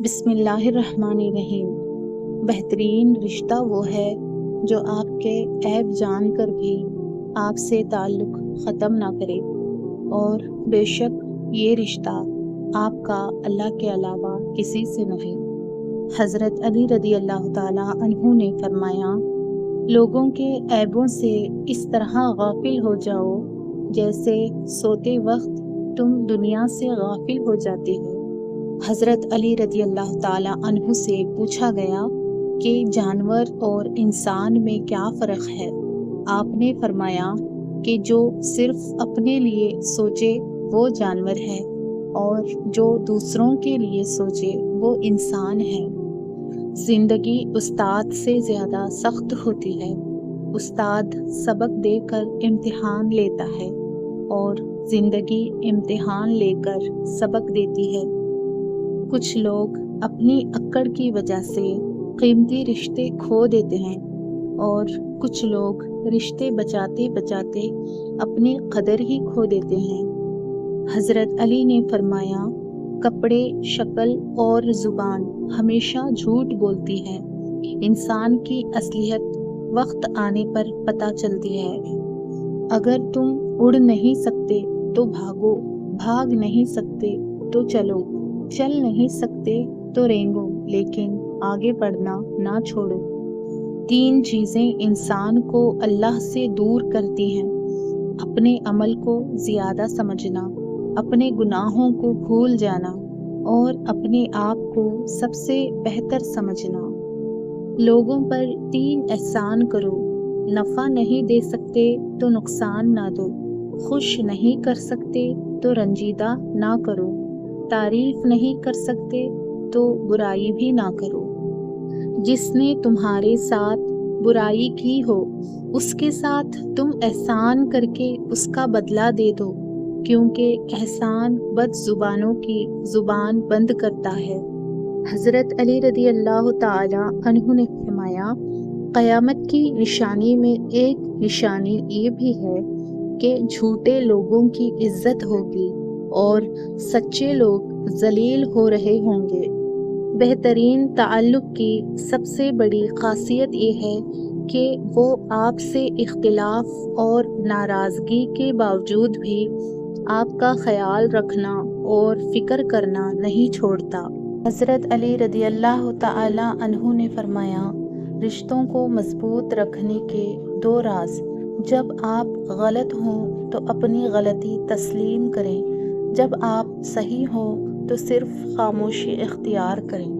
بسم اللہ الرحمن الرحیم۔ بہترین رشتہ وہ ہے جو آپ کے عیب جان کر بھی آپ سے تعلق ختم نہ کرے، اور بے شک یہ رشتہ آپ کا اللہ کے علاوہ کسی سے نہیں۔ حضرت علی رضی اللہ تعالیٰ عنہ نے فرمایا، لوگوں کے عیبوں سے اس طرح غافل ہو جاؤ جیسے سوتے وقت تم دنیا سے غافل ہو جاتے ہو۔ حضرت علی رضی اللہ تعالیٰ عنہ سے پوچھا گیا کہ جانور اور انسان میں کیا فرق ہے؟ آپ نے فرمایا کہ جو صرف اپنے لیے سوچے وہ جانور ہے، اور جو دوسروں کے لیے سوچے وہ انسان ہے۔ زندگی استاد سے زیادہ سخت ہوتی ہے۔ استاد سبق دے کر امتحان لیتا ہے، اور زندگی امتحان لے کر سبق دیتی ہے۔ کچھ لوگ اپنی اکڑ کی وجہ سے قیمتی رشتے کھو دیتے ہیں، اور کچھ لوگ رشتے بچاتے بچاتے اپنی قدر ہی کھو دیتے ہیں۔ حضرت علی نے فرمایا، کپڑے، شکل اور زبان ہمیشہ جھوٹ بولتی ہے۔ انسان کی اصلیت وقت آنے پر پتہ چلتی ہے۔ اگر تم اڑ نہیں سکتے تو بھاگو، بھاگ نہیں سکتے تو چلو، چل نہیں سکتے تو رینگو، لیکن آگے بڑھنا نہ چھوڑو۔ 3 چیزیں انسان کو اللہ سے دور کرتی ہیں: اپنے عمل کو زیادہ سمجھنا، اپنے گناہوں کو بھول جانا، اور اپنے آپ کو سب سے بہتر سمجھنا۔ لوگوں پر 3 احسان کرو: نفع نہیں دے سکتے تو نقصان نہ دو، خوش نہیں کر سکتے تو رنجیدہ نہ کرو، تعریف نہیں کر سکتے تو برائی بھی نہ کرو۔ جس نے تمہارے ساتھ برائی کی ہو اس کے ساتھ تم احسان کر کے اس کا بدلہ دے دو، کیونکہ احسان بد زبانوں کی زبان بند کرتا ہے۔ حضرت علی رضی اللہ تعالی عنہ نے فرمایا، قیامت کی نشانی میں ایک نشانی یہ بھی ہے کہ جھوٹے لوگوں کی عزت ہوگی اور سچے لوگ ذلیل ہو رہے ہوں گے۔ بہترین تعلق کی سب سے بڑی خاصیت یہ ہے کہ وہ آپ سے اختلاف اور ناراضگی کے باوجود بھی آپ کا خیال رکھنا اور فکر کرنا نہیں چھوڑتا۔ حضرت علی رضی اللہ تعالی عنہ نے فرمایا، رشتوں کو مضبوط رکھنے کے 2 راز: جب آپ غلط ہوں تو اپنی غلطی تسلیم کریں، جب آپ صحیح ہوں تو صرف خاموشی اختیار کریں۔